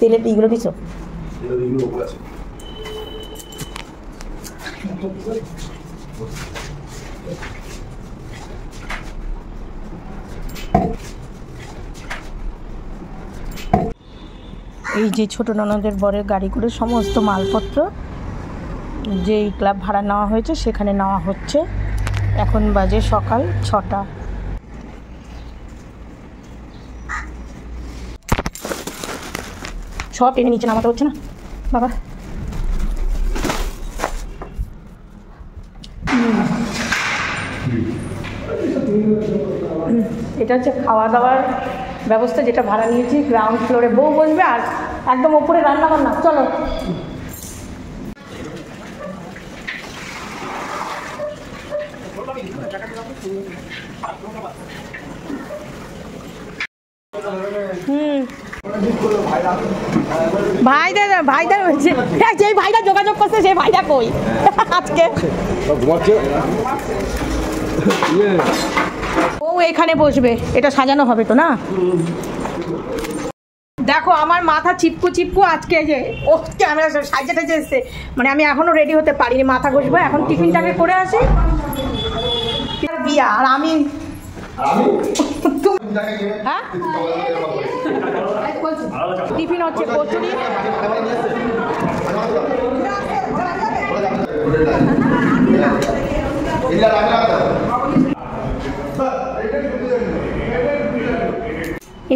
তেলের এইগুলো দিছো? এই যে ছোট ননদের বরের গাড়ি করে সমস্ত মালপত্র যেই ক্লাব ভাড়া নেওয়া হয়েছে সেখানে নেওয়া হচ্ছে। এখন বাজে সকাল 6টা। সব টেনে নিচে নামাতে হচ্ছে না বাবা। এটা হচ্ছে খাওয়া দাওয়ার ব্যবস্থা যেটা ভাড়া নিয়েছি। গ্রাউন্ড ফ্লোরে বউ বসবে আর একদম ওপরে রান্না বান্না। চলো ভাইদের যে ভাইরা যোগাযোগ করছে সেই ভাইরা কই আজকে ও এখানে বসবে। এটা সাজানো হবে তো না? দেখো আমার মাথা চিপকু চিপকু আজকে যে ও ক্যামেরা সাজে টাজে এসছে, মানে আমি এখনো রেডি হতে পারিনি। মাথা ঘষবো এখন, টিফিনটাকে করে আসি। বিয়া আর আমি হ্যাঁ টিফিন হচ্ছে কচুরি।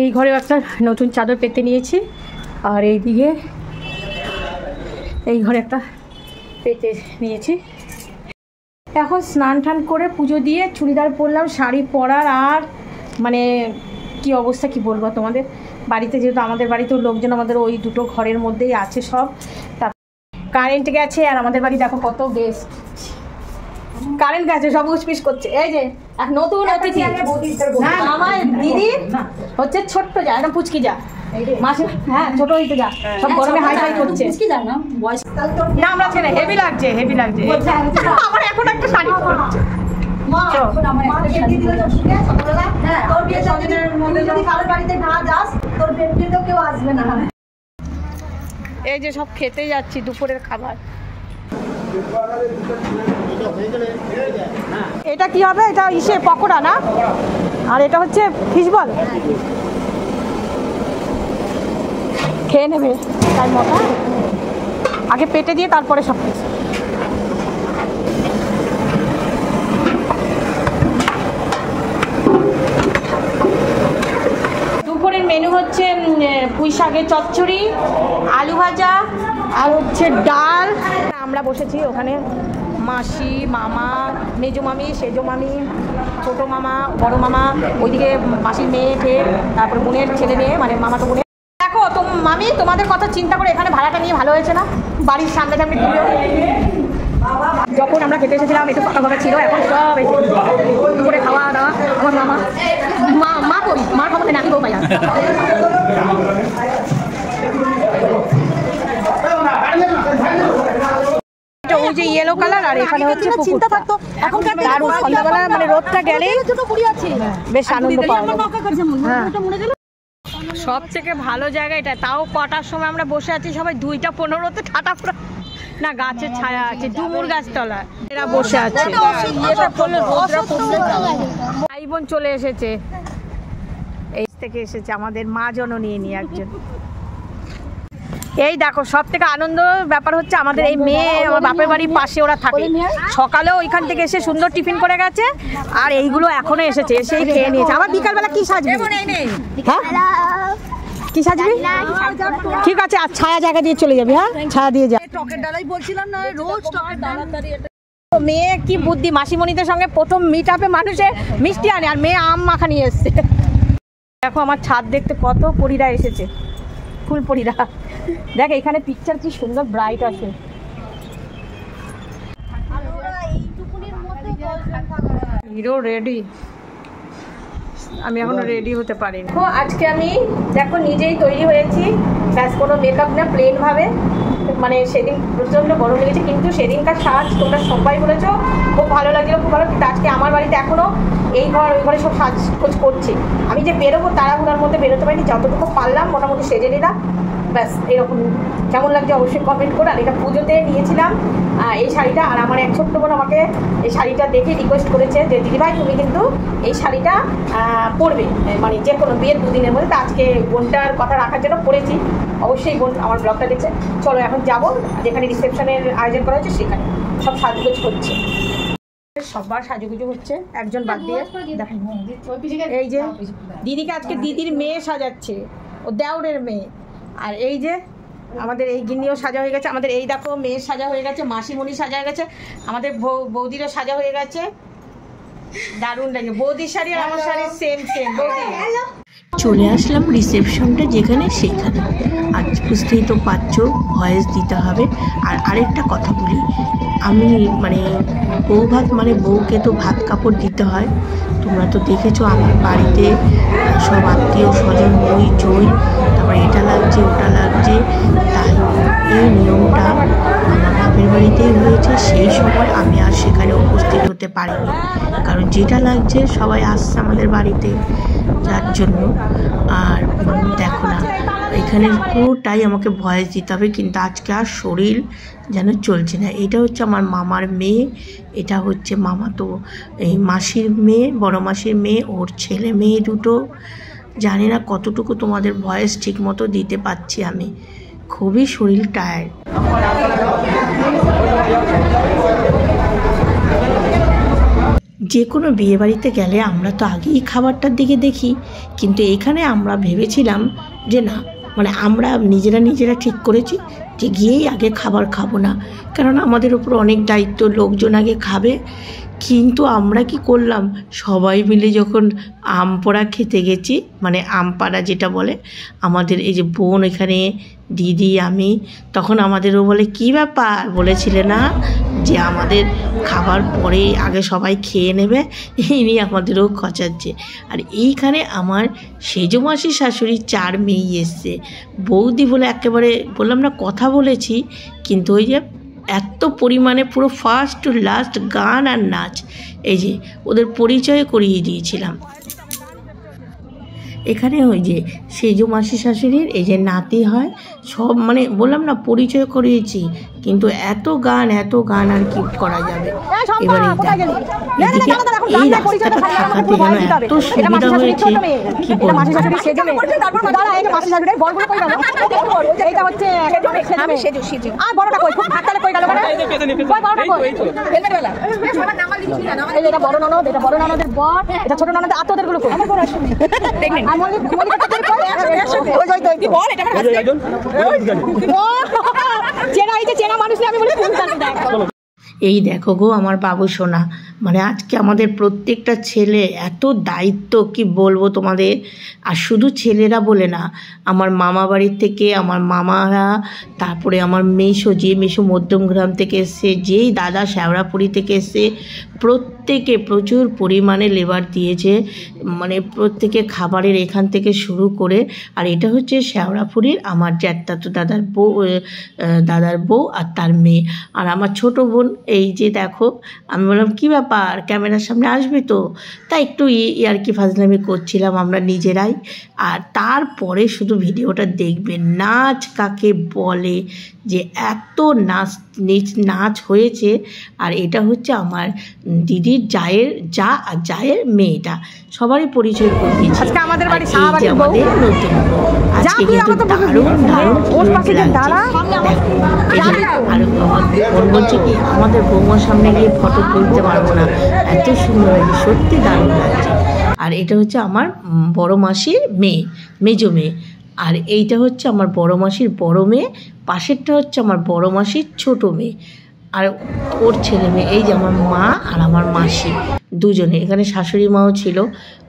এই ঘরে একটা নতুন চাদর পেতে নিয়েছি আর এইদিকে এই ঘরে একটা পেতে নিয়েছি। এখন স্নান টান করে পুজো দিয়ে চুড়িদার পরলাম, শাড়ি পরার আর মানে কি অবস্থা কি বলবো তোমাদের। বাড়িতে যেহেতু আমাদের বাড়িতেও লোকজন আমাদের ওই দুটো ঘরের মধ্যেই আছে সব। তারপর কারেন্ট গেছে আর আমাদের বাড়ি দেখো কত বেস্ট, কারেন্ট গেছে সব উসপিস করছে। এই যে এক নতুন অতিথি আমার দিদি হচ্ছে ছোট্ট যা, একদম পুচকি যা মাসে, হ্যাঁ ছোট হইতে যা, সব গরমে হাই হাই করছে না। আমরা ছেলে হেভি লাগছে, হেভি লাগছে। আমার এখন একটা শাড়ি পরছে। এই যে সব খেতে যাচ্ছি দুপুরের খাবার। এটা কি হবে? এটা ইসে পকোড়া না, আর এটা হচ্ছে ফিশ বল। খেয়ে নেবে তাই মতো, আগে পেটে দিয়ে তারপরে সব কিছু। দুপুরের মেনু হচ্ছে পুঁই শাকের চচ্চড়ি, আলু ভাজা আর হচ্ছে ডাল। আমরা বসেছি ওখানে মাসি, মামা, মেজো মামি, সেজো মামি, ছোটো মামা, বড় মামা, ওইদিকে মাসির মেয়ে ফের, তারপর বোনের ছেলে মেয়ে, মানে মামা তো বোনের। দেখো তো মামি তোমাদের কথা চিন্তা করে এখানে ভাড়াটা নিয়ে ভালো হয়েছে না? বাড়ির সামনে সামনে তুমিও। যখন আমরা খেতে এসেছিলাম একটু ফাঁকা ফাঁকা ছিল, এখন সব করে খাওয়া দাওয়া। আমার মামা মা করি মার খবর নাকি বউ ভাইয়া। ওই যে ইয়েলো কালার আর এখানে হচ্ছে চিন্তা থাকতো এখন সন্ধ্যাবেলা মানে রোদটা গেলেই বেশ আনন্দ পাওয়া যায়। সব থেকে ভালো জায়গা এটা। তাও কটার সময় আমরা বসে আছি সবাই 2:15-তে ঠাটা না, গাছের ছায়া আছে, ডুমুর গাছতলা এরা বসে আছে। ভাই বোন চলে এসেছে, এই থেকে এসেছে আমাদের মা জননী নিয়ে একজন। এই দেখো সব থেকে আনন্দ ব্যাপার হচ্ছে আমাদের এই মেয়ে, আমার বাপের বাড়ির পাশে ওরা থাকে। সকালেও ওইখান থেকে এসে সুন্দর টিফিন করে গেছে আর এইগুলো এখনো এসেছে, এসেই খেয়ে নিয়েছে। আবার বিকালবেলা কি সাজবি? কি সাজবি? ঠিক আছে, আর ছায়া জায়গা দিয়ে চলে যাবি। হ্যাঁ ছায়া দিয়ে যা। টকের ডালাই বলছিলাম না, রোজ টকের ডালা। মেয়ে কি বুদ্ধি, মাসিমণিদের সঙ্গে প্রথম মিট আপে মানুষে মিষ্টি আনে আর মেয়ে আম মাখা নিয়ে এসছে। দেখো আমার ছাদ দেখতে কত পরীরা এসেছে, ফুল পরীরা। দেখ এখানে পিকচার কি সুন্দর ব্রাইট আছে। হিরো রেডি, আমি এখনো রেডি হতে পারিনি। আজকে আমি দেখো নিজেই তৈরি হয়েছি, ব্যাস কোনো মেকআপ না, প্লেন ভাবে মানে সেদিন প্রচণ্ড গরম লেগেছে, কিন্তু সেদিনকার সাজ তোমরা সবাই বলেছো খুব ভালো লাগছিল, খুব ভালো। কিন্তু আজকে আমার বাড়িতে এখনও এই ঘর ওই ঘরে সব সাজগোজ করছে। আমি যে বেরোবো তাড়াহুড়ার মধ্যে বেরোতে পারিনি, যতটুকু পারলাম মোটামুটি সেজে নিলাম, ব্যাস। এরকম কেমন লাগছে অবশ্যই কমেন্ট করে। আর এটা পুজোতে নিয়েছিলাম এই শাড়িটা, আর আমার এক ছোট্ট বোন আমাকে এই শাড়িটা দেখে রিকোয়েস্ট করেছে যে দিদিভাই তুমি কিন্তু এই শাড়িটা পরবে, মানে যে কোনো বিয়ের দুদিনের মধ্যে। তা আজকে বোনটার কথা রাখার জন্য পরেছি। অবশ্যই বোন আমার ব্লগটা দেখছে। চলো এখন যাবো যেখানে রিসেপশনের আয়োজন করা হচ্ছে, সেখানে সব সাজগোজ হচ্ছে, সবার সাজুগুজু হচ্ছে, একজন বাদ দিয়ে। দেখেন এই যে দিদিকে আজকে দিদির মেয়ে সাজাচ্ছে, ও দেওরের মেয়ে। আর এই যে আমাদের এই গিন্নিও সাজা হয়ে গেছে, আমাদের এই দেখো মেয়ের সাজা হয়ে গেছে, মাসিমণি সাজা হয়ে গেছে, আমাদের বৌদিরও সাজা হয়ে গেছে। দারুণ লাগে, বৌদির শাড়ি আর আমার শাড়ি সেম সেম। বৌদি চলে আসলাম রিসেপশনটা যেখানে, সেখানে আজ বুঝতেই তো পারছো ভয়েস দিতে হবে। আর আরেকটা কথা বলি, আমি মানে বউ ভাত মানে বউকে তো ভাত কাপড় দিতে হয়। তোমরা তো দেখেছো আমার বাড়িতে সব আত্মীয় স্বজন মই চই, তারপরে এটা লাগছে ওটা লাগছে। তাই এই নিয়মটা আমার বাপের বাড়িতেই হয়েছে, সেই সময় আমি আর সেখানে উপস্থিত হতে পারিনি, কারণ যেটা লাগছে সবাই আসছে আমাদের বাড়িতে, যার জন্য। আর দেখো না, এখানে পুরোটাই আমাকে ভয়েস দিতে হবে, কিন্তু আজকে আর শরীর যেন চলছে না। এটা হচ্ছে আমার মামার মেয়ে, এটা হচ্ছে মামাতো এই মাসির মেয়ে, বড় মাসির মেয়ে, ওর ছেলে মেয়ে দুটো। জানি না কতটুকু তোমাদের ভয়েস ঠিক মতো দিতে পারছি, আমি খুবই শরীর টায়ার্ড। যে কোনো বিয়েবাড়িতে গেলে আমরা তো আগেই খাবারটার দিকে দেখি, কিন্তু এখানে আমরা ভেবেছিলাম যে না, মানে আমরা নিজেরা ঠিক করেছি যে গিয়েই আগে খাবার খাবো না, কারণ আমাদের উপর অনেক দায়িত্ব, লোকজন আগে খাবে। কিন্তু আমরা কি করলাম, সবাই মিলে যখন আম পোড়া খেতে গেছি, মানে আম পাড়া যেটা বলে, আমাদের এই যে বোন এখানে, দিদি, আমি, তখন আমাদেরও বলে কি ব্যাপার, বলেছিলে না যে আমাদের খাবার পরে আগে সবাই খেয়ে নেবে, এই নিয়ে আমাদেরও খচাচ্ছে। আর এইখানে আমার সেজো মাসির শাশুড়ির 4 মেয়ে এসছে, বৌদি বলে একেবারে বললাম না কথা বলেছি, কিন্তু ওই যে এত পরিমাণে পুরো ফার্স্ট টু লাস্ট গান আর নাচ, এই যে ওদের পরিচয় করিয়ে দিয়েছিলাম। এখানে ওই যে সেজো মাসি শাশুড়ির এই যে নাতি হয়, সব মানে বললাম না পরিচয় করিয়েছি, কিন্তু এত গান আর কি করা যাবে। এবার এদিকে এই রাস্তাটা থাকাতে যেন এত সুবিধা হয়েছে কি বলবো। ছোট ননদ আত্মদের গুলো এই দেখো গো আমার বাবু সোনা, মানে আজকে আমাদের প্রত্যেকটা ছেলে এত দায়িত্ব কি বলবো তোমাদের। আর শুধু ছেলেরা বলে না, আমার মামা বাড়ির থেকে আমার মামারা, তারপরে আমার মেসো মধ্যমগ্রাম থেকে এসছে, যেই দাদা শ্যাওড়াপুরি থেকে এসছে, প্রত্যেকে প্রচুর পরিমাণে লেবার দিয়েছে, মানে প্রত্যেকে খাবারের এখান থেকে শুরু করে। আর এটা হচ্ছে শ্যাওড়াপুরির আমার জ্যাঠাতো দাদার বউ আর তার মেয়ে, আর আমার ছোট বোন। এই যে দেখো, আমি বললাম কী ব্যাপার, ক্যামেরার সামনে আসবে তো, তাই একটু ইয়ার্কি ফাজলামি করছিলাম আমরা নিজেরাই। আর তারপরে শুধু ভিডিওটা দেখবেন, নাচ কাকে বলে, যে এত নাচ হয়েছে। আর এটা হচ্ছে আমার দিদির জায়ের মেয়েটা, সবারই পরিচয় করে দিয়েছি। আজকে আমাদের বাড়ি আমাদের নতুন আজকে কিন্তু দারুণ আর বোন বলছে কি আমাদের বৌমার সামনে গিয়ে ফটো তুলতে পারবো না, এত সুন্দর লাগছে, সত্যি দারুণ লাগছে। আর এটা হচ্ছে আমার বড় মাসির মেয়ে, মেজো মেয়ে। আর এইটা হচ্ছে আমার বড় মাসির বড় মেয়ে, পাশেরটা হচ্ছে আমার বড় মাসির ছোট মেয়ে, আর ওর ছেলে মেয়ে। এই যে আমার মা আর আমার মাসি দুজনে, এখানে শাশুড়ি মাও ছিল।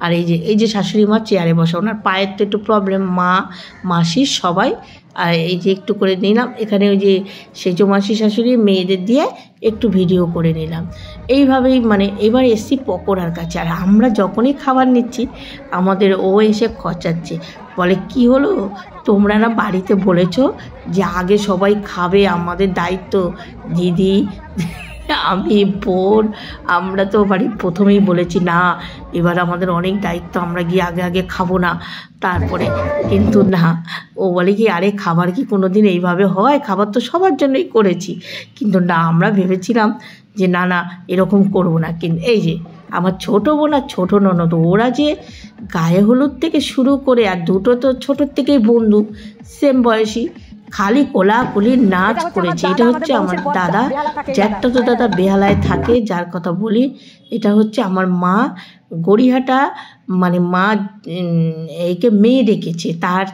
আর এই যে শাশুড়ি মা চেয়ারে বসা, ওনার পায়ের তো একটু প্রবলেম, মা মাসি সবাই আর এই যে একটু করে নিলাম এখানে ওই যে সেজো মাসি শাশুড়ি মেয়েদের দিয়ে একটু ভিডিও করে নিলাম। এইভাবেই মানে এবার এসছি পকোড়ার কাছে। আর আমরা যখনই খাবার নিচ্ছি আমাদের ও এসে খচাচ্ছে, বলে কি হলো তোমরা না বাড়িতে বলেছো যে আগে সবাই খাবে, আমাদের দায়িত্ব। দিদি আমি বোন আমরা তো বাড়ি প্রথমেই বলেছি না এবার আমাদের অনেক দায়িত্ব, আমরা গিয়ে আগে আগে খাবো না তারপরে। কিন্তু না, ও বলে কি আরে খাবার কি কোনো দিন এইভাবে হয়, খাবার তো সবার জন্যই করেছি। কিন্তু না, আমরা ভেবেছিলাম যে না না এরকম করবো না। কিন্তু এই যে আমার ছোটো বোন আর ছোটো ননদ ওরা যে গায়ে হলুদ থেকে শুরু করে, আর দুটো তো ছোটোর থেকেই বন্ধু, সেম বয়সী, খালি কোলাকুলি নাচ করেছে। এটা হচ্ছে আমার দাদা, জ্যাঠটা তো দাদা বেহালায় থাকে যার কথা বলি। এটা হচ্ছে আমার মা গড়িয়াহাটা, মানে মা একে মেয়ে ডেকেছে, তার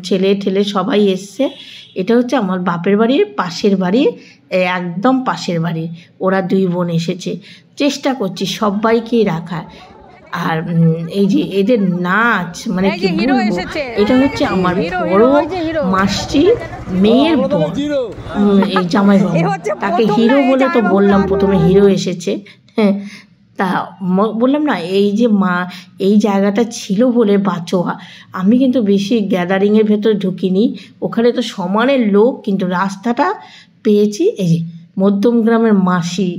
ছেলে ঠেলে সবাই এসছে। এটা হচ্ছে আমার বাপের বাড়ির পাশের বাড়ি, একদম পাশের বাড়ি। ওরা দুই বোন এসেছে, চেষ্টা করছি সবাইকেই রাখার। আর এই যে এদের নাচ মানে কি বলবো, এটা হচ্ছে আমার বড় মাসি মেয়ের বোন, এই জামাই বাবু, তাকে হিরো বলে তো বললাম প্রথমে, হিরো এসেছে। হ্যাঁ, তা বললাম না এই যে মা এই জায়গাটা ছিল বলে বাঁচোয়া, আমি কিন্তু বেশি গ্যাদারিংয়ের ভেতর ঢুকিনি, ওখানে তো সমানের লোক, কিন্তু রাস্তাটা পেয়েছি। এই যে মধ্যম গ্রামের মাসি,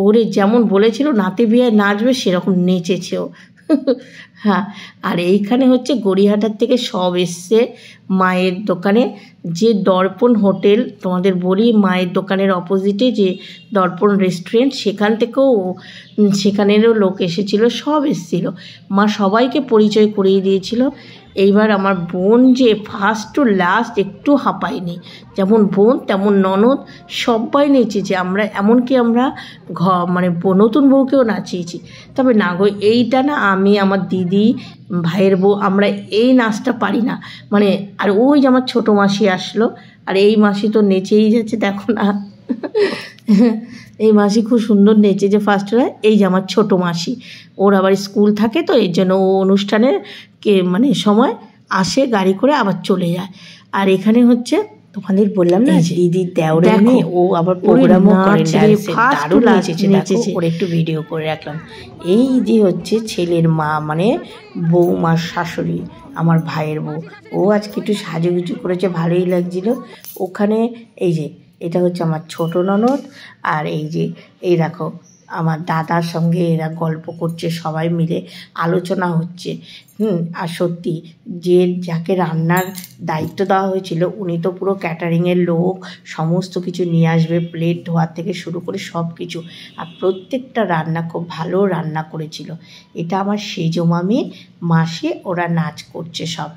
ওরে যেমন বলেছিল নাতি বিয়ায় নাচবে সেরকম নেচেছেও। হ্যাঁ, আর এইখানে হচ্ছে গড়িয়াহাটার থেকে সব এসছে মায়ের দোকানে, যে দর্পণ হোটেল তোমাদের বলি, মায়ের দোকানের অপোজিটে যে দর্পণ রেস্টুরেন্ট, সেখান থেকেও সেখানেরও লোক এসেছিলো, সব এসেছিল। মা সবাইকে পরিচয় করিয়ে দিয়েছিল। এইবার আমার বোন যে ফার্স্ট টু লাস্ট একটু হাঁপায়নি, যেমন বোন তেমন ননদ সবাই নেচেছে। আমরা এমনকি আমরা মানে নতুন বউকেও নাচিয়েছি। তবে না গো, এইটা না আমি আমার দিদি ভাইয়ের বউ আমরা এই নাচটা পারি না মানে। আর ওই যে আমার ছোটো মাসি আসলো, আর এই মাসি তো নেচেই যাচ্ছে, দেখো না এই মাসি খুব সুন্দর নেচে যে ফার্স্টরা। এই যে আমার ছোটো মাসি, ওর আবার স্কুল থাকে তো এর জন্য ও অনুষ্ঠানের মানে সময় আসে গাড়ি করে আবার চলে যায়। আর এখানে হচ্ছে তোমাদের বললাম না দিদির দেওরে মেয়ে, ও আবার প্রোগ্রামও করে, দারুণ নেচেছে। ওর একটু ভিডিও করে রাখলাম। এই যে হচ্ছে ছেলের মা মানে বৌমার শাশুড়ি, আমার ভাইয়ের বউ, ও আজকে একটু সাজুগুজু করেছে, ভালোই লাগছিল। ওখানে এই যে এটা হচ্ছে আমার ছোট ননদ, আর এই যে এই দেখো আমার দাদার সঙ্গে এরা গল্প করছে, সবাই মিলে আলোচনা হচ্ছে। আর সত্যি যে যাকে রান্নার দায়িত্ব দেওয়া হয়েছিল উনি তো পুরো ক্যাটারিংয়ের লোক, সমস্ত কিছু নিয়ে আসবে, প্লেট ধোয়ার থেকে শুরু করে সব কিছু। আর প্রত্যেকটা রান্না খুব ভালো রান্না করেছিল। এটা আমার সেজো মামি মাসি, ওরা নাচ করছে সব।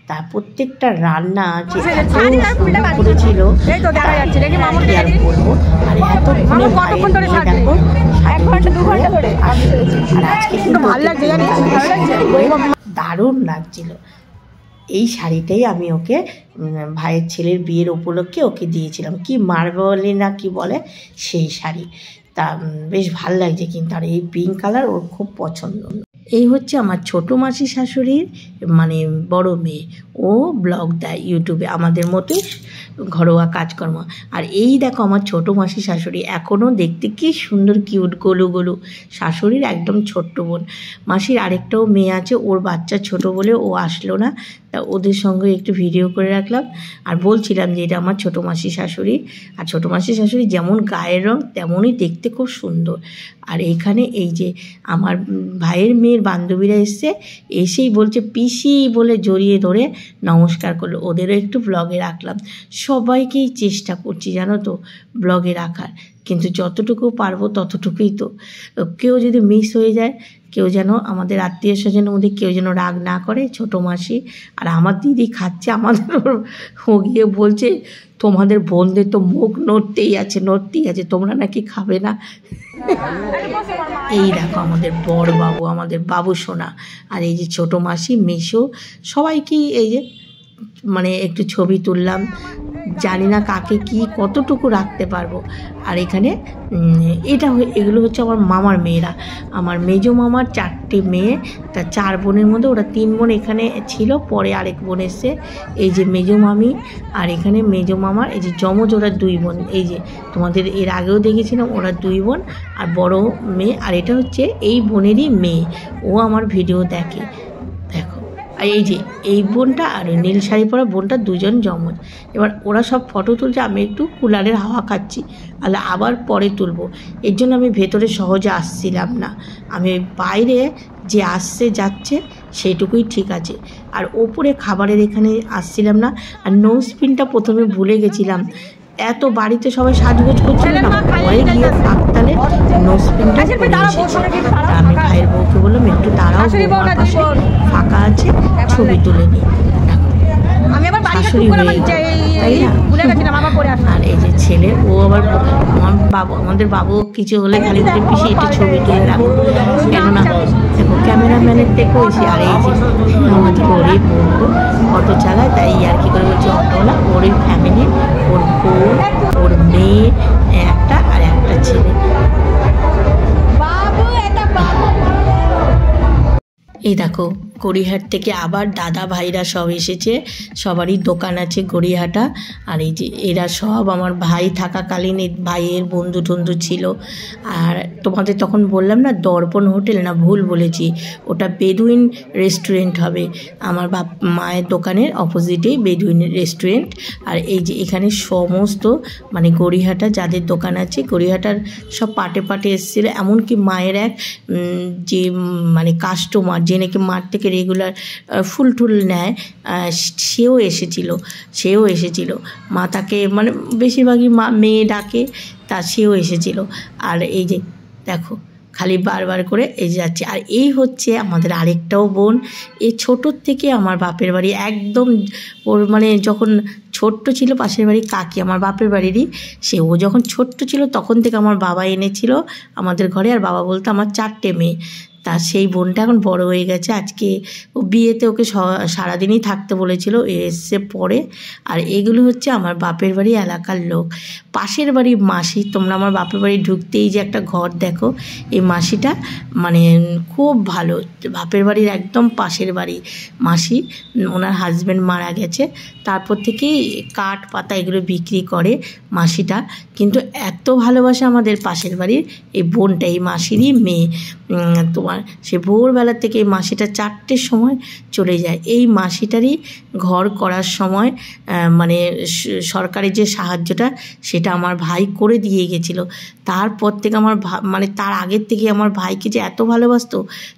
তা প্রত্যেকটা রান্না যে এত সুন্দর করেছিল আর বলবো। আর এতক্ষণে দেখো আর আজকে দারুণ লাগছিল। এই শাড়িটাই আমি ওকে ভাইয়ের ছেলের বিয়ের উপলক্ষে ওকে দিয়েছিলাম, কি মার্বেলি না কি বলে সেই শাড়ি, তা বেশ ভাল লাগছে কিন্তু। আর এই পিঙ্ক কালার ওর খুব পছন্দ। এই হচ্ছে আমার ছোটো মাসি শাশুড়ির মানে বড় মেয়ে, ও ব্লগ দেয় ইউটিউবে আমাদের মতোই ঘরোয়া কাজকর্ম। আর এই দেখো আমার ছোটো মাসি শাশুড়ি, এখনও দেখতে কি সুন্দর কিউট, গোলু গোলু। শাশুড়ির একদম ছোট্ট বোন। মাসির আরেকটাও মেয়ে আছে, ওর বাচ্চা ছোট বলে ও আসলো না, তা ওদের সঙ্গে একটু ভিডিও করে রাখলাম। আর বলছিলাম যে এটা আমার ছোটো মাসি শাশুড়ি। আর ছোটো মাসি শাশুড়ি যেমন গায়ের রং তেমনই দেখতে খুব সুন্দর। আর এইখানে এই যে আমার ভাইয়ের মেয়ের বান্ধবীরা এসছে, এসেই বলছে পিসি বলে জড়িয়ে ধরে নমস্কার করলো। ওদেরও একটু ব্লগে রাখলাম। সবাইকেই চেষ্টা করছি জানো তো ব্লগে রাখার, কিন্তু যতটুকু পারবো ততটুকুই। তো কেউ যদি মিস হয়ে যায়, কেউ যেন আমাদের আত্মীয় স্বজনের মধ্যে কেউ যেন রাগ না করে। ছোটো মাসি আর আমার দিদি খাচ্ছে, আমাদের গিয়ে বলছে তোমাদের বোনদের তো মুখ নড়তেই আছে, তোমরা নাকি খাবে না। এই দেখো আমাদের বড় বাবু, আমাদের বাবু সোনা, আর এই যে ছোটো মাসি মেসো, সবাইকেই এই যে মানে একটু ছবি তুললাম, জানি না কাকে কি কতটুকু রাখতে পারবো। আর এখানে এগুলো হচ্ছে আমার মামার মেয়েরা, আমার মেজো মামার 4টে মেয়ে, তা 4 বোনের মধ্যে ওরা 3 বোন এখানে ছিল, পরে আরেক বোন এসছে। এই যে মেজো মামি, আর এখানে মেজো মামার এই যে যমজ ওরা 2 বোন, এই যে তোমাদের এর আগেও দেখেছিলাম ওরা 2 বোন আর বড় মেয়ে। আর এটা হচ্ছে এই বোনেরই মেয়ে, ও আমার ভিডিও দেখে, দেখো। আর এই যে এই বোনটা আর ওই নীল শাড়ি পরা বোনটা, 2জন যমজ। এবার ওরা সব ফটো তুলছে, আমি একটু কুলারের হাওয়া খাচ্ছি, আবার পরে তুলবো। এর জন্য আমি ভেতরে সহজে আসছিলাম না, আমি বাইরে যে আসছে যাচ্ছে সেইটুকুই ঠিক আছে। আর ওপরে খাবারের এখানে আসছিলাম না। আর নোজ পিনটা প্রথমে ভুলে গেছিলাম, এত বাড়িতে সবাই সাজগোজ করছিল না, পরে গিয়ে ফাঁকতালে নোজ পিনটা পরে এসেছে। আমি ভাইয়ের বউকে বললাম একটু দাঁড়াও, বৌমার পাশে ফাঁকা আছে, ছবি তুলে নিই। শাশুড়ি হয়ে গেল, তাই না? আর এই যে ছেলে, ও আবার আমাদের বাবু কিছু হলে খালি করে পিছিয়ে একটু ছবি তুলে রাখবো, কেননা দেখো ক্যামেরাম্যানের থেকেও এসে। আর এই যে আমাদের ওরই বউ অটো চালায়, তাই আর কি করে বলছি অটোওয়ালা, ওরই ফ্যামিলি, ওর বউ, ওর মেয়ে একটা আর একটা ছেলে। এই দেখো গড়িয়াহাট থেকে আবার দাদা ভাইরা সব এসেছে, সবারই দোকান আছে গড়িয়াহাটা। আর এই যে এরা সব আমার ভাই থাকাকালীন ভাইয়ের বন্ধু টন্ধু ছিল। আর তোমাদের তখন বললাম না দর্পণ হোটেল, না ভুল বলেছি, ওটা বেদুইন রেস্টুরেন্ট হবে। আমার মায়ের দোকানের অপোজিটেই বেদুইন রেস্টুরেন্ট। আর এই যে এখানে সমস্ত মানে গড়িয়াহাটা যাদের দোকান আছে, গড়িয়াহাটার সব পাটে পাটে এসেছিলো। এমনকি মায়ের এক যে মানে কাস্টমার, যে নাকি মাঠ থেকে রেগুলার ফুল টুল নেয়, সেও এসেছিল। মা তাকে মানে বেশিরভাগই মেয়ে ডাকে, তা সেও এসেছিল। আর এই যে দেখো খালি বারবার করে এই যাচ্ছে। আর এই হচ্ছে আমাদের আরেকটাও বোন, এই ছোটোর থেকে আমার বাপের বাড়ি একদম, ওর মানে যখন ছোট্ট ছিল, পাশের বাড়ি কাকি আমার বাপের বাড়িরই, ও যখন ছোট্ট ছিল তখন থেকে আমার বাবা এনেছিল আমাদের ঘরে। আর বাবা বলতো আমার 4টে মেয়ে, তা সেই বোনটা এখন বড় হয়ে গেছে। আজকে ও বিয়েতে ওকে সারাদিনই থাকতে বলেছিল, এসে পরে। আর এগুলো হচ্ছে আমার বাপের বাড়ি এলাকার লোক। পাশের বাড়ির মাসি, তোমরা আমার বাপের বাড়ি ঢুকতেই যে একটা ঘর দেখো, এই মাসিটা মানে খুব ভালো, বাপের বাড়ির একদম পাশের বাড়ি মাসি। ওনার হাজব্যান্ড মারা গেছে, তারপর থেকেই কাঠ পাতা এগুলো বিক্রি করে মাসিটা। কিন্তু এত ভালোবাসে আমাদের পাশের বাড়ির এই বোনটা, এই মাসিরই মেয়ে। তোমার সে ভোরবেলা থেকে এই মাসিটা 4টের সময় চলে যায়। এই মাসিটারই ঘর করার সময় মানে সরকারের যে সাহায্যটা সেটা আমার ভাই করে দিয়ে গেছিলো। তারপর থেকে আমার মানে তার আগের থেকে আমার ভাইকে যে এত ভালোবাসতো,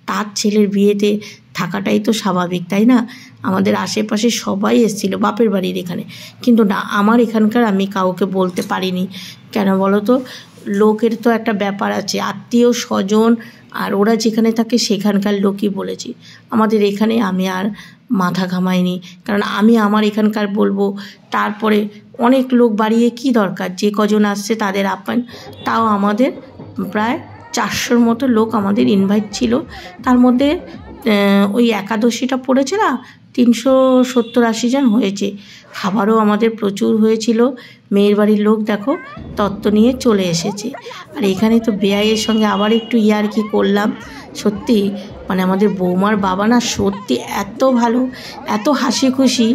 তার ছেলের বিয়েতে থাকাটাই তো স্বাভাবিক, তাই না? আমাদের আশেপাশে সবাই এসেছিল বাপের বাড়ির এখানে, কিন্তু না আমার এখানকার আমি কাউকে বলতে পারিনি। কেন বলো তো, লোকের তো একটা ব্যাপার আছে, আত্মীয় স্বজন, আর ওরা যেখানে থাকে সেখানকার লোকই বলেছি। আমাদের এখানে আমি আর মাথা ঘামাইনি, কারণ আমি আমার এখানকার বলবো, তারপরে অনেক লোক বাড়িয়ে কি দরকার, যে কজন আসছে তাদের আপ্যায়ন। তাও আমাদের প্রায় 400-র মতো লোক আমাদের ইনভাইট ছিল, তার মধ্যে ওই একাদশীটা পড়েছে না, 370-80 জন হয়েছে। খাবারও আমাদের প্রচুর হয়েছিল। মেয়ের বাড়ির লোক দেখো তত্ত্ব নিয়ে চলে এসেছে। আর এখানে তো বেয়াইয়ের সঙ্গে আবার একটু ইয়ার্কি করলাম। সত্যি মানে আমাদের বৌমার বাবা না সত্যি এত ভালো, এত হাসি খুশি,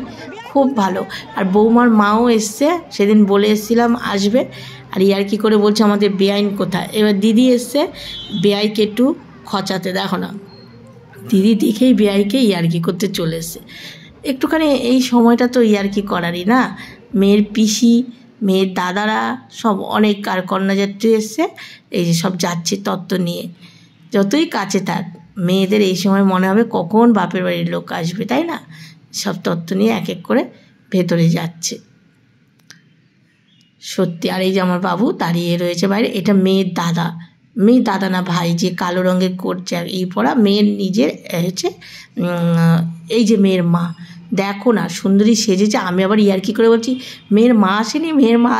খুব ভালো। আর বৌমার মাও এসছে, সেদিন বলে এসেছিলাম আসবে। আর ইয়ার্কি করে বলছে আমাদের বেআইন কোথায়। এবার দিদি এসছে বেআইকে একটু খচাতে, দেখো না দিদি দেখেই বেআইকে ইয়ার্কি করতে চলে এসছে। একটুখানি এই সময়টা তো ইয়ার্কি করারই না। মেয়ের পিসি, মেয়ের দাদারা সব অনেক, আর কন্যাযাত্রী এসছে, এই যে সব যাচ্ছে তত্ত্ব নিয়ে। যতই কাছে থাক মেয়েদের এই সময় মনে হবে কখন বাপের বাড়ির লোক আসবে, তাই না? সব তত্ত্ব নিয়ে এক এক করে ভেতরে যাচ্ছে সত্যি। আর এই যে আমার বাবু দাঁড়িয়ে রয়েছে বাইরে, এটা মেয়ের দাদা না ভাই, যে কালো রঙের করছে এই পরা, মেয়ের নিজের হচ্ছে এই যে মেয়ের মা। দেখো না সুন্দরী সেজেছে। আমি আবার ইয়ার্কি করে বলছি মেয়ের মা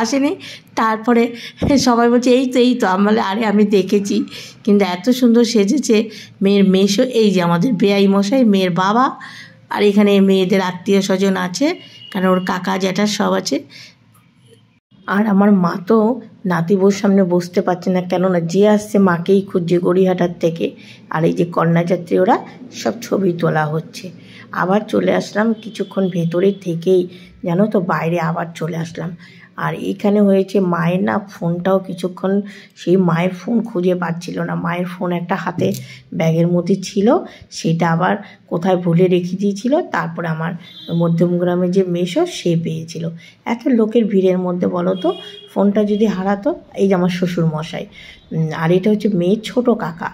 আসেনি। তারপরে সবাই বলছে এই তো আমরা, আরে আমি দেখেছি, কিন্তু এত সুন্দর সেজেছে মেয়ের মেশো। এই যে আমাদের বেআই মশাই, মেয়ের বাবা। আর এখানে মেয়েদের আত্মীয় স্বজন আছে, কারণ ওর কাকা জ্যাঠা সব আছে। আর আমার মা তো নাতি বউর সামনে বসতে পারছে না, কেননা যে আসছে মাকেই খুঁজছে গড়িয়াহাটার থেকে। আর এই যে কন্যাযাত্রী ওরা সব ছবি তোলা হচ্ছে। আবার চলে আসলাম কিছুক্ষণ ভেতরে থেকেই, জানো তো বাইরে আবার চলে আসলাম। আর এইখানে হয়েছে মায়ের না ফোনটাও কিছুক্ষণ সেই মায়ের ফোন খুঁজে পাচ্ছিল না। মায়ের ফোন একটা হাতে ব্যাগের মধ্যে ছিল, সেটা আবার কোথায় ভুলে রেখে দিয়েছিল। তারপরে আমার মধ্যমগ্রামে যে মেসো সে পেয়েছিল। এত লোকের ভিড়ের মধ্যে বলো তো ফোনটা যদি হারাতো। এই যে আমার শ্বশুর মশাই, আর এটা হচ্ছে মেয়ের ছোট কাকা,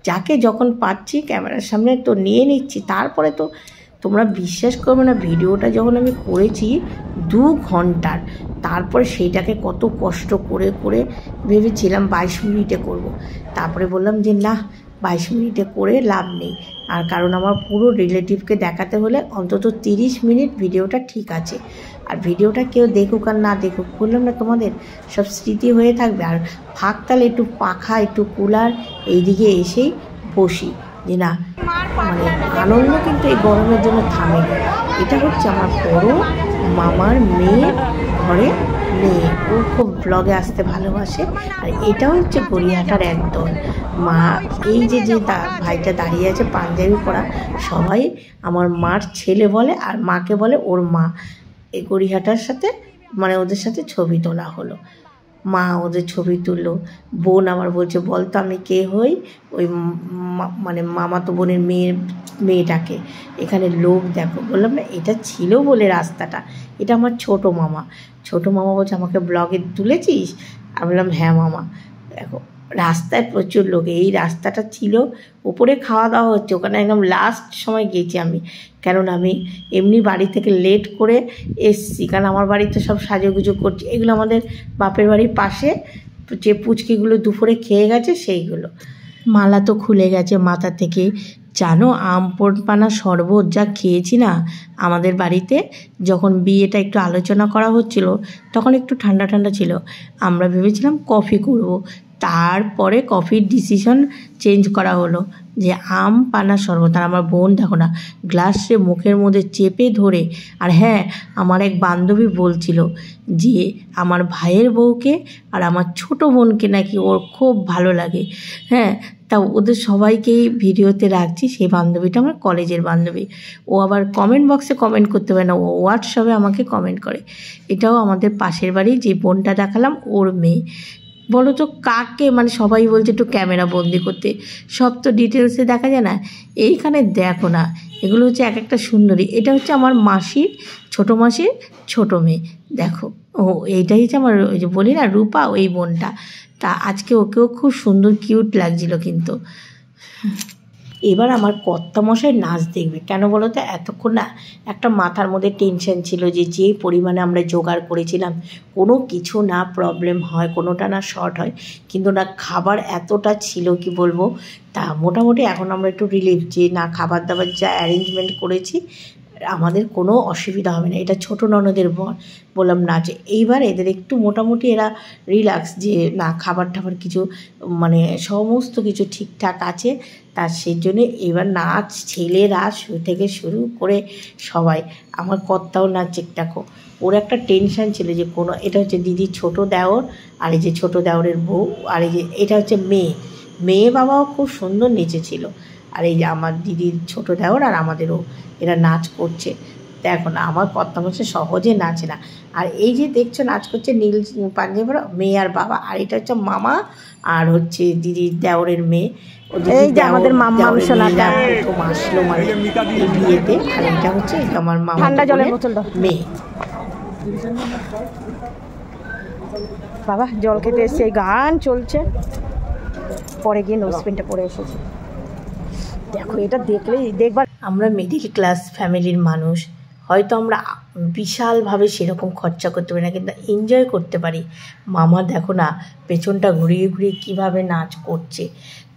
যাকে যখন পাচ্ছি ক্যামেরার সামনে তো নিয়ে নিচ্ছি। তারপরে তো তোমরা বিশ্বাস করবে না, ভিডিওটা যখন আমি করেছি 2 ঘন্টার, তারপরে সেইটাকে কত কষ্ট করে করে ভেবেছিলাম 22 মিনিটে করব। তারপরে বললাম যে না, 22 মিনিটে করে লাভ নেই। আর কারণ আমার পুরো রিলেটিভকে দেখাতে হলে অন্তত 30 মিনিট ভিডিওটা ঠিক আছে। আর ভিডিওটা কেউ দেখুক আর না দেখুক, বললাম না তোমাদের, সব স্মৃতি হয়ে থাকবে। আর ফাঁকতালে একটু পাখা, একটু কুলার এইদিকে এসেই বসি, যে না মানে আনন্দ কিন্তু এই গরমের জন্য থামেনি। এটা হচ্ছে আমার বড় মামার মেয়ের ঘরে মেয়ে, ও খুব ব্লগে আসতে ভালোবাসে। আর এটা হচ্ছে গড়িয়াহাটার একদল মা। এই যে যে ভাইটা দাঁড়িয়ে আছে পাঞ্জাবি পরা, সবাই আমার মার ছেলে বলে, আর মাকে বলে ওর মা। এই গড়িয়াহাটার সাথে মানে ওদের সাথে ছবি তোলা হলো, মা ওদের ছবি তুললো। বোন আমার বলছে বলতো আমি কে হই, ওই মানে মামাতো বোনের মেয়েটাকে। এখানে লোক দেখো, বললাম না এটা ছিল বলে রাস্তাটা। এটা আমার ছোট মামা। ছোট মামা বলছে আমাকে ব্লগে তুলেছিস? আমি বললাম হ্যাঁ মামা। দেখো রাস্তায় প্রচুর লোক, এই রাস্তাটা ছিল উপরে খাওয়া দাওয়া হচ্ছে, ওখানে একদম লাস্ট সময় গেছি আমি, কারণ আমি এমনি বাড়ি থেকে লেট করে এসছি, কারণ আমার বাড়িতে সব সাজুগুজু করছে। এগুলো আমাদের বাপের বাড়ির পাশে যে পুচকিগুলো দুপুরে খেয়ে গেছে সেইগুলো। মালা তো খুলে গেছে মাথা থেকে। জানো আম পানা শরবত যা খেয়েছি না আমাদের বাড়িতে, যখন বিয়েটা একটু আলোচনা করা হচ্ছিল তখন একটু ঠান্ডা ঠান্ডা ছিল। আমরা ভেবেছিলাম কফি করব, তারপরে কফির ডিসিশন চেঞ্জ করা হলো যে আম পানা শরবত। আর আমার বোন দেখো না গ্লাসে মুখের মধ্যে চেপে ধরে। আর হ্যাঁ, আমার এক বান্ধবী বলছিল যে আমার ভাইয়ের বউকে আর আমার ছোট বোনকে নাকি ওর খুব ভালো লাগে। হ্যাঁ, তা ওদের সবাইকেই ভিডিওতে রাখছি। সেই বান্ধবীটা আমার কলেজের বান্ধবী, ও আবার কমেন্ট বক্সে কমেন্ট করতে পারে না, ও হোয়াটসঅ্যাপে আমাকে কমেন্ট করে। এটাও আমাদের পাশের বাড়ি, যে বোনটা দেখালাম ওর মেয়ে। বলো তো কাকে, মানে সবাই বলছে একটু ক্যামেরা বন্দি করতে, সব তো ডিটেলসে দেখা যায় না। এইখানে দেখো না, এগুলো হচ্ছে এক একটা সুন্দরী। এটা হচ্ছে আমার মাসির ছোটো মাসির ছোটো মেয়ে, দেখো। ও এইটাই হচ্ছে আমার ওই যে বলি না রূপা, ওই বোনটা। তা আজকে ওকেও খুব সুন্দর কিউট লাগছিল কিন্তু। এবার আমার কর্তামশাই নাচ দেখবে, কেন বলো তো, এতক্ষণ না একটা মাথার মধ্যে টেনশন ছিল যে পরিমাণে আমরা জোগাড় করেছিলাম কোনো কিছু না প্রবলেম হয়, কোনোটা না শর্ট হয়, কিন্তু না খাবার এতটা ছিল কি বলবো। তা মোটামুটি এখন আমরা একটু রিলিফ যে না খাবার দাবার যা অ্যারেঞ্জমেন্ট করেছি আমাদের কোনো অসুবিধা হবে না। এটা ছোটো ননদের বললাম না যে এইবার এদের একটু মোটামুটি এরা রিল্যাক্স, যে না খাবার টাবার কিছু মানে সমস্ত কিছু ঠিকঠাক আছে। তার সেই জন্যে এবার নাচ, ছেলেরা থেকে শুরু করে সবাই, আমার কর্তাও নাচে। দেখো ওর একটা টেনশান ছিল যে কোনো, এটা হচ্ছে দিদির ছোটো দেওর, আর এই যে ছোটো দেওরের বউ, আর এই যে এটা হচ্ছে মেয়ে বাবাও খুব সুন্দর নেচেছিল। আর এই যে আমার দিদির ছোটো দেওর আর আমাদেরও, এরা নাচ করছে। দেখো না আমার কর্তামশাই সহজে নাচে না। আর এই যে দেখছো নাচ করছে নীল পাঞ্জাবি মেয়ে আর বাবা, আর এটা হচ্ছে মামা আর হচ্ছে দিদির দেওরের মেয়ে। এই যে আমাদের মাম্মাম সোনাটা খুব আসলো মানে এই বিয়েতে। আর এটা হচ্ছে আমার মামা ঠান্ডা জলের বোতল মেয়ে। বাবা জল খেতে এসছে, গান চলছে, পরে গিয়ে নোজপিনটা পরে এসেছে। দেখো এটা দেখলেই দেখবার। আমরা মিডিল ক্লাস ফ্যামিলির মানুষ, হয়তো আমরা বিশালভাবে সেরকম খরচা করতে পারি না, কিন্তু এনজয় করতে পারি। মামা দেখো না পেছনটা ঘুরিয়ে ঘুরিয়ে কীভাবে নাচ করছে।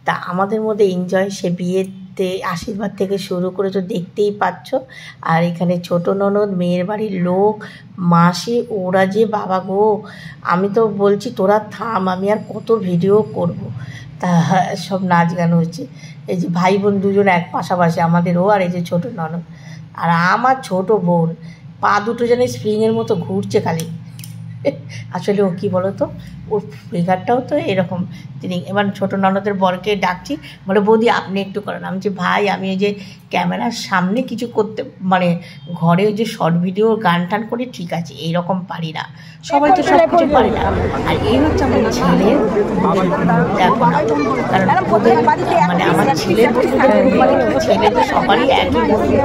তা আমাদের মধ্যে এনজয়, সে বিয়েতে আশীর্বাদ থেকে শুরু করে তো দেখতেই পাচ্ছ। আর এখানে ছোটো ননদ, মেয়ের বাড়ির লোক, মাসি, ওরা যে বাবা গো, আমি তো বলছি তোরা থাম, আমি আর কত ভিডিও করব। তা সব নাচ গান হচ্ছে। এই যে ভাই বোন দুজন এক পাশাপাশি আমাদেরও, আর এই যে ছোটো ননদ আর আমার ছোটো বোন, পা দুটো যেন স্প্রিংয়ের মতো ঘুরছে খালি। আসলে ও কী বলো তো, ওর ফিগারটাও তো এরকম। তিনি এবার ছোটো ননদের বরকে ডাকছি, বলে বৌদি আপনি একটু করেন। আমি বলছি ভাই আমি এই যে ক্যামেরার সামনে কিছু করতে মানে ঘরে ওই যে শর্ট ভিডিও গান টান করে ঠিক আছে, এইরকম পারি না, সবাই তো সব কিছু পারি না। আর এই হচ্ছে আমার ছেলে, দেখো না, কারণ ওদের মানে আমার ছেলের মানে ছেলে তো সবারই একই বলবে।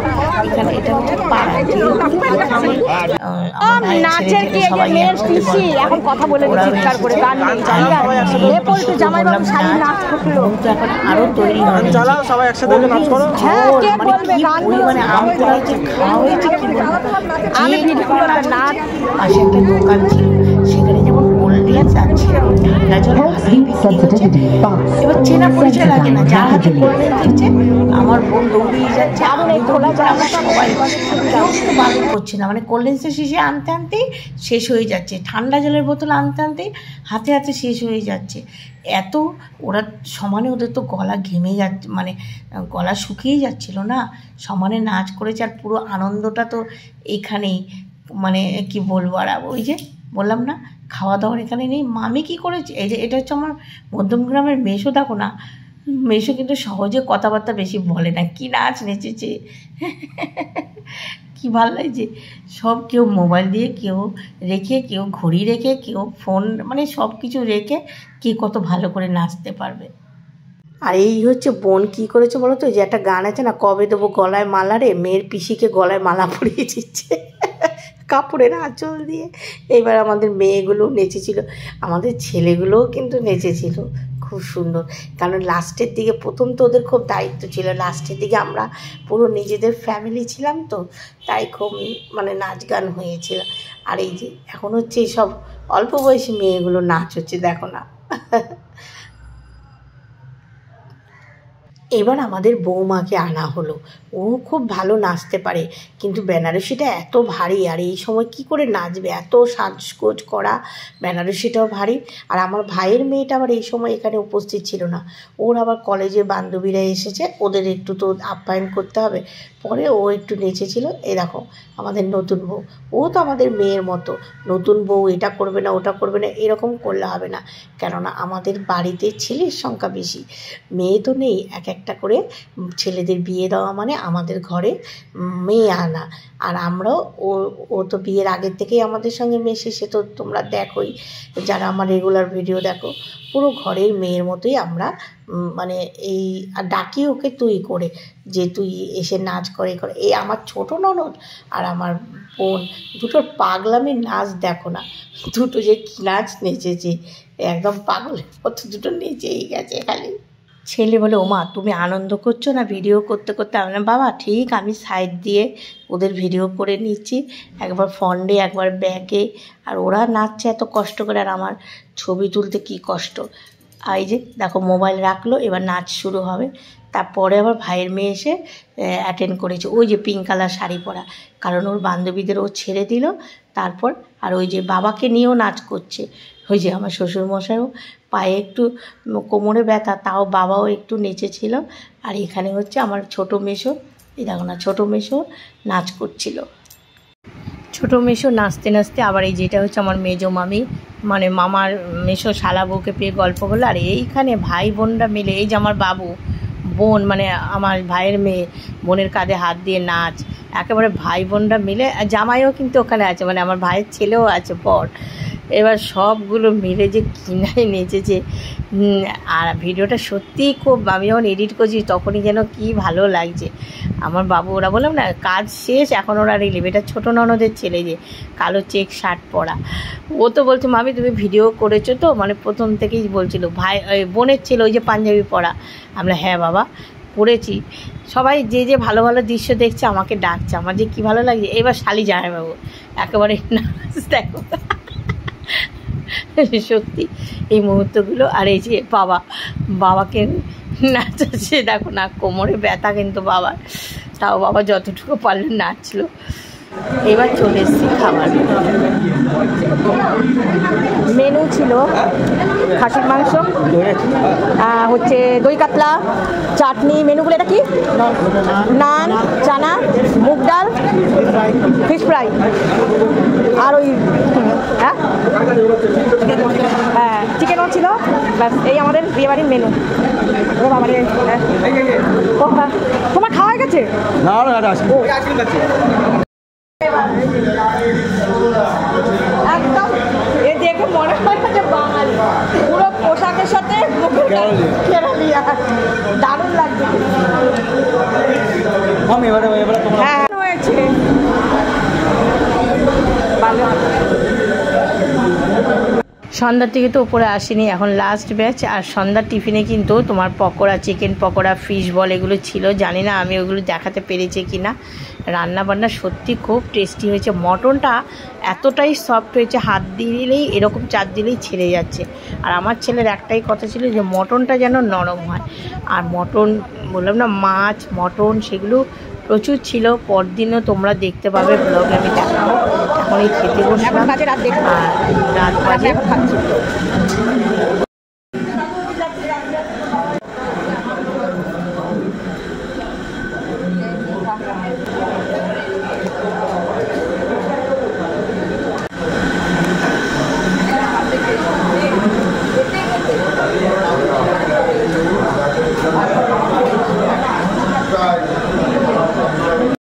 এখানে এটা হচ্ছে পাড়া, নাচের কি মেয়ের পিসি এখন কথা বলে চিৎকার করে গান জামাইবাবু শাড়ি নাচ করলো, এখন আরো তৈরি হবে, চালাও সবাই একসাথে নাচ করো। মানে আম পোড়া হয়েছে, খাওয়া হয়েছে, কি বলবো, নাচ। পাশে একটা দোকান ছিল, সেখানে যেমন কোল্ড ড্রিঙ্কস আছে ঠান্ডা জল এবার চেনা পরিচয় লাগে না, যার হাতে কোল্ড ড্রিঙ্কস দিচ্ছে আমার বোন দৌড়িয়ে যাচ্ছে, আমি খোলা যায়, আমরা সবাই কেউ শুধু বারণ করছে না, মানে কোল্ড ড্রিঙ্কসের শিশে আনতে আনতেই শেষ হয়ে যাচ্ছে, ঠান্ডা জলের বোতল আনতে আনতেই হাতে হাতে শেষ হয়ে যাচ্ছে। এত ওরা সমানে, ওদের তো গলা ঘেমে যাচ্ছে, মানে গলা শুকিয়ে যাচ্ছিল না, সমানে নাচ করেছে, আর পুরো আনন্দটা তো এখানেই, মানে কি বলবো। আর ওই যে বললাম না খাওয়া দাওয়ার এখানে নেই, মামি কী করেছে, এই যে এটা হচ্ছে আমার মধ্যমগ্রামের মেশো, দেখো না মেশো কিন্তু সহজে কথাবার্তা বেশি বলে না, কি নাচ নেচেছে, কি ভালো লাগছে। সব কেউ মোবাইল দিয়ে, কেউ রেখে, কেউ ঘড়ি রেখে, কেউ ফোন, মানে সব কিছু রেখে কে কত ভালো করে নাচতে পারবে। আর এই হচ্ছে বোন কী করেছে বলো তো, যে একটা গান আছে না, কবে দেবো গলায় মালা রে, মেয়ের পিসিকে গলায় মালা পরিয়ে দিচ্ছে কাপড়ের আঁচল দিয়ে। এইবার আমাদের মেয়েগুলো নেচেছিল, আমাদের ছেলেগুলোও কিন্তু নেচেছিল খুব সুন্দর, কারণ লাস্টের দিকে, প্রথম তো ওদের খুব দায়িত্ব ছিল, লাস্টের দিকে আমরা পুরো নিজেদের ফ্যামিলি ছিলাম তো, তাই খুব মানে নাচ গান হয়েছিল। আর এই যে এখন হচ্ছে সব অল্প বয়সী মেয়েগুলো নাচ হচ্ছে, দেখো না। এবার আমাদের বৌমাকে আনা হলো, ও খুব ভালো নাচতে পারে, কিন্তু বেনারসিটা এত ভারী, আর এই সময় কি করে নাচবে, এত সাজগোজ করা, বেনারসিটাও ভারী। আর আমার ভাইয়ের মেয়েটা আবার এই সময় এখানে উপস্থিত ছিল না, ওর আবার কলেজে বান্ধবীরা এসেছে, ওদের একটু তো আপ্যায়ন করতে হবে, পরে ও একটু নেচেছিল। এরকম আমাদের নতুন বউ, ও তো আমাদের মেয়ের মতো, নতুন বউ এটা করবে না ওটা করবে না এরকম করলে হবে না, কেননা আমাদের বাড়িতে ছেলের সংখ্যা বেশি, মেয়ে তো নেই, এক একটা করে ছেলেদের বিয়ে দেওয়া মানে আমাদের ঘরে মেয়ে আনা। আর আমরাও ও তো বিয়ের আগের থেকেই আমাদের সঙ্গে মেশে, সে তো তোমরা দেখোই, যারা আমার রেগুলার ভিডিও দেখো, পুরো ঘরের মেয়ের মতোই আমরা মানে এই আর ডাকি ওকে তুই করে, যে তুই এসে নাচ করে করে। এই আমার ছোটো ননদ আর আমার বোন দুটোর পাগলামির নাচ দেখো না, দুটো যে কী নাচ নেচেছে, একদম পাগলের মতো দুটো নেচেই গেছে খালি। ছেলে বলে ওমা তুমি আনন্দ করছো না ভিডিও করতে করতে, আমি বাবা ঠিক আমি সাইড দিয়ে ওদের ভিডিও করে নিচ্ছি, একবার ফন্ডে একবার ব্যাগে, আর ওরা নাচছে এত কষ্ট করে, আর আমার ছবি তুলতে কি কষ্ট। এই যে দেখো মোবাইল রাখলো, এবার নাচ শুরু হবে। তারপরে আবার ভাইয়ের মেয়ে এসে অ্যাটেন্ড করেছে, ওই যে পিঙ্ক কালার শাড়ি পরা, কারণ ওর বান্ধবীদের ও ছেড়ে দিল। তারপর আর ওই যে বাবাকে নিয়েও নাচ করছে, ওই যে আমার শ্বশুরমশাইও পায়ে একটু কোমরে ব্যথা, তাও বাবাও একটু নেচেছিল। আর এখানে হচ্ছে আমার ছোটো মেশো, এই দেখো না ছোটো মেশো নাচ করছিল। ছোটো মেশো নাচতে নাচতে আবার এই যেটা হচ্ছে আমার মেজো মামি, মানে মামার মেশো শালা বউকে পেয়ে গল্প করলো। আর এইখানে ভাই বোনরা মিলে, এই যে আমার বাবু বোন, মানে আমার ভাইয়ের মেয়ে বোনের কাঁধে হাত দিয়ে নাচ, একেবারে ভাই বোনরা মিলে, জামাইও কিন্তু ওখানে আছে, মানে আমার ভাইয়ের ছেলেও আছে বর। এবার সবগুলো মিলে যে কিনায় নেচেছে, আর ভিডিওটা সত্যিই খুব, আমি যখন এডিট করছি তখনই যেন কি ভালো লাগছে। আমার বাবু, ওরা বললাম না কাজ শেষ, এখন ওরা রিলিভ, এটা ছোটো ননদের ছেলে যে কালো চেক শার্ট পরা, ও তো বলছে মামি তুমি ভিডিও করেছো তো, মানে প্রথম থেকেই বলছিল। ভাই বোনের ছেলে ওই যে পাঞ্জাবি পরা, আমরা হ্যাঁ বাবা করেছি। সবাই যে যে ভালো ভালো দৃশ্য দেখছে আমাকে ডাকছে, আমার যে কী ভালো লাগছে। এবার শালি জামাইবাবু একেবারে নাচ দেখো সত্যি এই মুহূর্তগুলো। আর এই যে বাবাকে নাচাচ্ছে, দেখো না কোমরে ব্যথা কিন্তু বাবার, তাও বাবা যতটুকু পারলে নাচলো। এবার চলে এসেছি খাবার। মেনু ছিল খাসির মাংস, হচ্ছে দই কাতলা, চাটনি। মেনুগুলো এটা কি? নান, চানা, মুগ ডাল, ফিশ ফ্রাই, আর ওই হ্যাঁ চিকেনও ছিল। ব্যাস, এই আমাদের বিয়েবাড়ির মেনু। ও বাবা রে, তোমার খাওয়া হয়ে গেছে? একদম এ দেখে মনে হয় না যে বাঙালি, পুরো পোশাকের সাথে কেরালিয়া। দারুণ লাগছে। হ্যাঁ হয়েছে ভালো। সন্ধ্যার থেকে তো উপরে আসেনি, এখন লাস্ট ব্যাচ। আর সন্ধ্যার টিফিনে কিন্তু তোমার pakora, chicken pakora, fish ball এগুলো ছিল। জানি না আমি ওগুলো দেখাতে পেরেছি কি না। রান্নাবান্না সত্যি খুব টেস্টি হয়েছে। মটনটা এতটাই সফট হয়েছে, হাত দিলেই এরকম চাপ দিলেই ছেড়ে যাচ্ছে। আর আমার ছেলের একটাই কথা ছিল যে মটনটা যেন নরম হয়। আর মটন বললাম না, মাছ মটন সেগুলো প্রচুর ছিল। পরদিনও তোমরা দেখতে পাবে ব্লগে, আমি দেখাবো। এখন এই খেতে বসলাম, রাত রাত বাজে।